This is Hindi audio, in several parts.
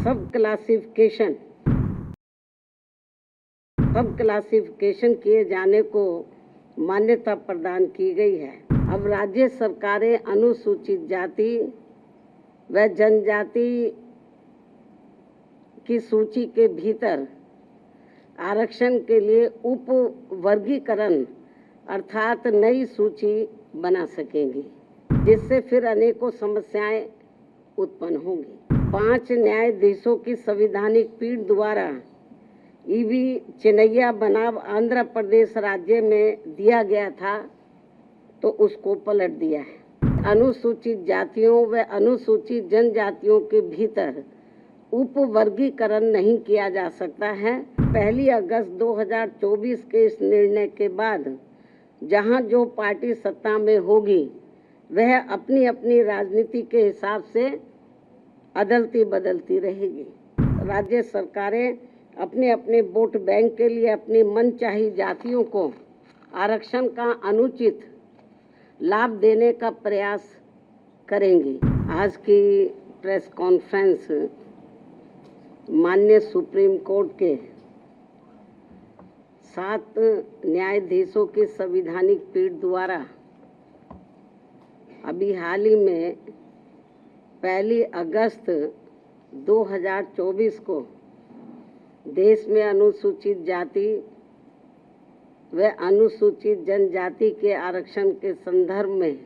सब क्लासिफिकेशन किए जाने को मान्यता प्रदान की गई है। अब राज्य सरकारें अनुसूचित जाति व जनजाति की सूची के भीतर आरक्षण के लिए उप वर्गीकरण अर्थात नई सूची बना सकेंगी, जिससे फिर अनेकों समस्याएं उत्पन्न होंगी। 5 न्यायाधीशों की संवैधानिक पीठ द्वारा ईवी चिनैया बनाम आंध्र प्रदेश राज्य में दिया गया था, तो उसको पलट दिया है। अनुसूचित जातियों व अनुसूचित जनजातियों के भीतर उप वर्गीकरण नहीं किया जा सकता है। 1 अगस्त 2024 के इस निर्णय के बाद जहां जो पार्टी सत्ता में होगी वह अपनी अपनी राजनीति के हिसाब से अदलती बदलती रहेगी। राज्य सरकारें अपने अपने वोट बैंक के लिए अपनी मनचाही जातियों को आरक्षण का अनुचित लाभ देने का प्रयास करेंगी। आज की प्रेस कॉन्फ्रेंस माननीय सुप्रीम कोर्ट के 7 न्यायाधीशों की संवैधानिक पीठ द्वारा अभी हाल ही में 1 अगस्त 2024 को देश में अनुसूचित जाति व अनुसूचित जनजाति के आरक्षण के संदर्भ में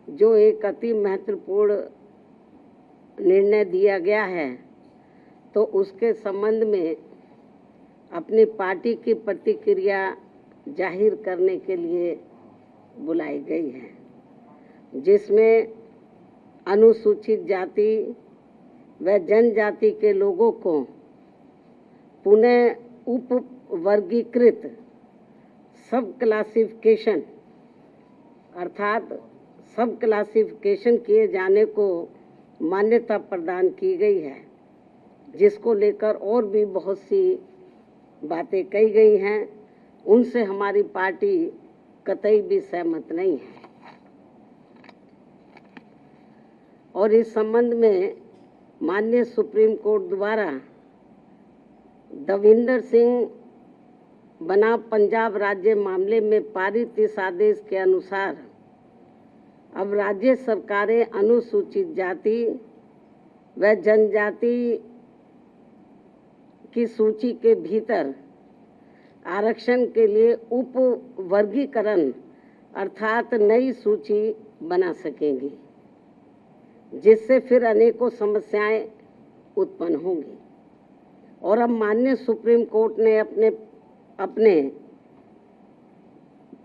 जो एक अति महत्वपूर्ण निर्णय दिया गया है, तो उसके संबंध में अपनी पार्टी की प्रतिक्रिया जाहिर करने के लिए बुलाई गई है, जिसमें अनुसूचित जाति व जनजाति के लोगों को पुनः उप वर्गीकृत सब क्लासिफिकेशन अर्थात सब क्लासिफिकेशन किए जाने को मान्यता प्रदान की गई है, जिसको लेकर और भी बहुत सी बातें कही गई हैं। उनसे हमारी पार्टी कतई भी सहमत नहीं है और इस संबंध में माननीय सुप्रीम कोर्ट द्वारा दविंदर सिंह बनाम पंजाब राज्य मामले में पारित इस आदेश के अनुसार अब राज्य सरकारें अनुसूचित जाति व जनजाति की सूची के भीतर आरक्षण के लिए उप वर्गीकरण अर्थात नई सूची बना सकेंगी, जिससे फिर अनेकों समस्याएं उत्पन्न होंगी। और अब माननीय सुप्रीम कोर्ट ने अपने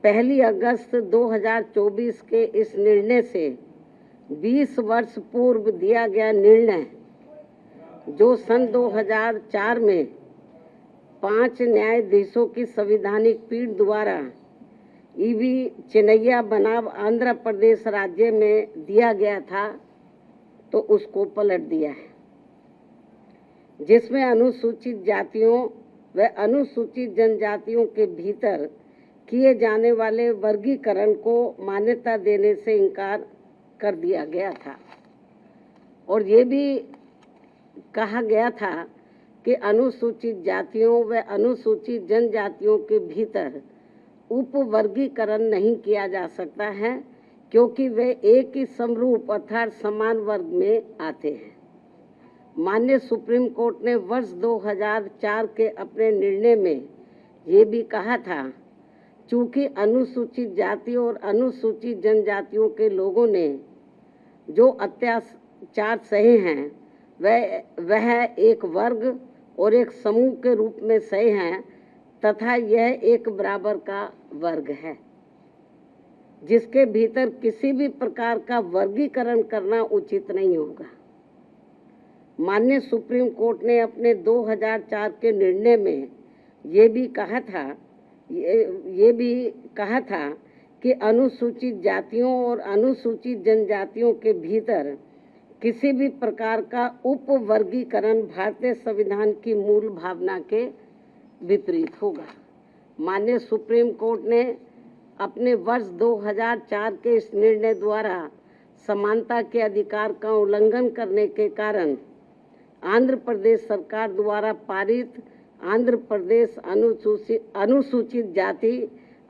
1 अगस्त 2024 के इस निर्णय से 20 वर्ष पूर्व दिया गया निर्णय, जो सन 2004 में 5 न्यायाधीशों की संवैधानिक पीठ द्वारा ईवी चिनैया बनाम आंध्र प्रदेश राज्य में दिया गया था, तो उसको पलट दिया है, जिसमें अनुसूचित जातियों व अनुसूचित जनजातियों के भीतर किए जाने वाले वर्गीकरण को मान्यता देने से इनकार कर दिया गया था। और ये भी कहा गया था कि अनुसूचित जातियों व अनुसूचित जनजातियों के भीतर उप वर्गीकरण नहीं किया जा सकता है, क्योंकि वे एक ही समरूप अर्थात समान वर्ग में आते हैं। माननीय सुप्रीम कोर्ट ने वर्ष 2004 के अपने निर्णय में ये भी कहा था, चूंकि अनुसूचित जाति और अनुसूचित जनजातियों के लोगों ने जो अत्याचार सहे हैं वह एक वर्ग और एक समूह के रूप में सहे हैं, तथा यह एक बराबर का वर्ग है, जिसके भीतर किसी भी प्रकार का वर्गीकरण करना उचित नहीं होगा। माननीय सुप्रीम कोर्ट ने अपने 2004 के निर्णय में ये भी कहा था कि अनुसूचित जातियों और अनुसूचित जनजातियों के भीतर किसी भी प्रकार का उप वर्गीकरण भारतीय संविधान की मूल भावना के विपरीत होगा। माननीय सुप्रीम कोर्ट ने अपने वर्ष 2004 के इस निर्णय द्वारा समानता के अधिकार का उल्लंघन करने के कारण आंध्र प्रदेश सरकार द्वारा पारित आंध्र प्रदेश अनुसूचित जाति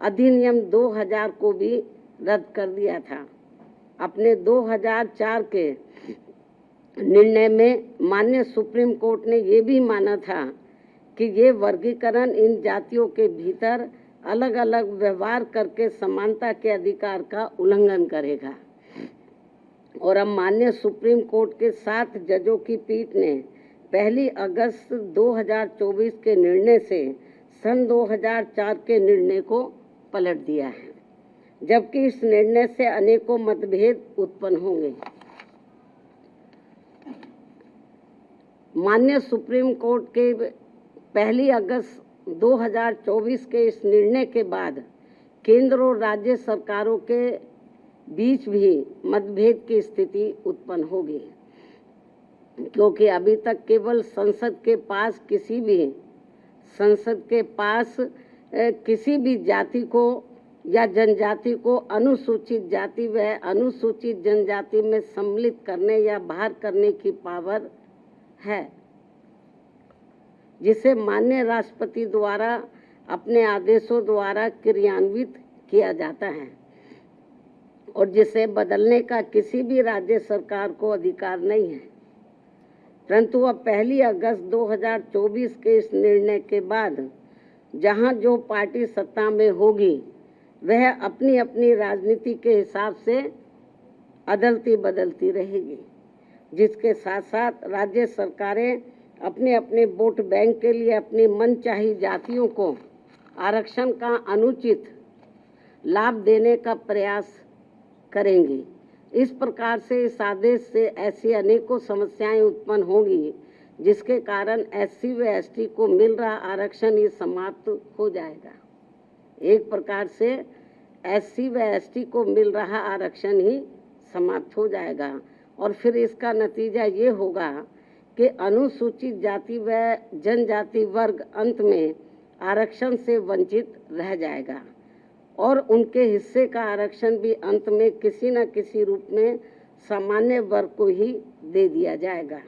अधिनियम 2000 को भी रद्द कर दिया था। अपने 2004 के निर्णय में माननीय सुप्रीम कोर्ट ने ये भी माना था कि ये वर्गीकरण इन जातियों के भीतर अलग अलग व्यवहार करके समानता के अधिकार का उल्लंघन करेगा। और अब माननीय सुप्रीम कोर्ट के 7 जजों की पीठ ने 1 अगस्त 2024 के निर्णय से सन 2004 के निर्णय को पलट दिया है, जबकि इस निर्णय से अनेकों मतभेद उत्पन्न होंगे। माननीय सुप्रीम कोर्ट के 1 अगस्त 2024 के इस निर्णय के बाद केंद्र और राज्य सरकारों के बीच भी मतभेद की स्थिति उत्पन्न होगी, क्योंकि अभी तक केवल संसद के पास किसी भी जाति को या जनजाति को अनुसूचित जाति व अनुसूचित जनजाति में सम्मिलित करने या बाहर करने की पावर है, जिसे माननीय राष्ट्रपति द्वारा अपने आदेशों द्वारा क्रियान्वित किया जाता है और जिसे बदलने का किसी भी राज्य सरकार को अधिकार नहीं है। परंतु अब 1 अगस्त 2024 के इस निर्णय के बाद जहां जो पार्टी सत्ता में होगी वह अपनी अपनी राजनीति के हिसाब से अदलती बदलती रहेगी, जिसके साथ साथ राज्य सरकारें अपने अपने वोट बैंक के लिए अपनी मनचाही जातियों को आरक्षण का अनुचित लाभ देने का प्रयास करेंगी। इस प्रकार से इस आदेश से ऐसी अनेकों समस्याएं उत्पन्न होंगी, जिसके कारण SC व ST को मिल रहा आरक्षण ही समाप्त हो जाएगा। एक प्रकार से SC व ST को मिल रहा आरक्षण ही समाप्त हो जाएगा और फिर इसका नतीजा ये होगा कि अनुसूचित जाति व जनजाति वर्ग अंत में आरक्षण से वंचित रह जाएगा और उनके हिस्से का आरक्षण भी अंत में किसी न किसी रूप में सामान्य वर्ग को ही दे दिया जाएगा।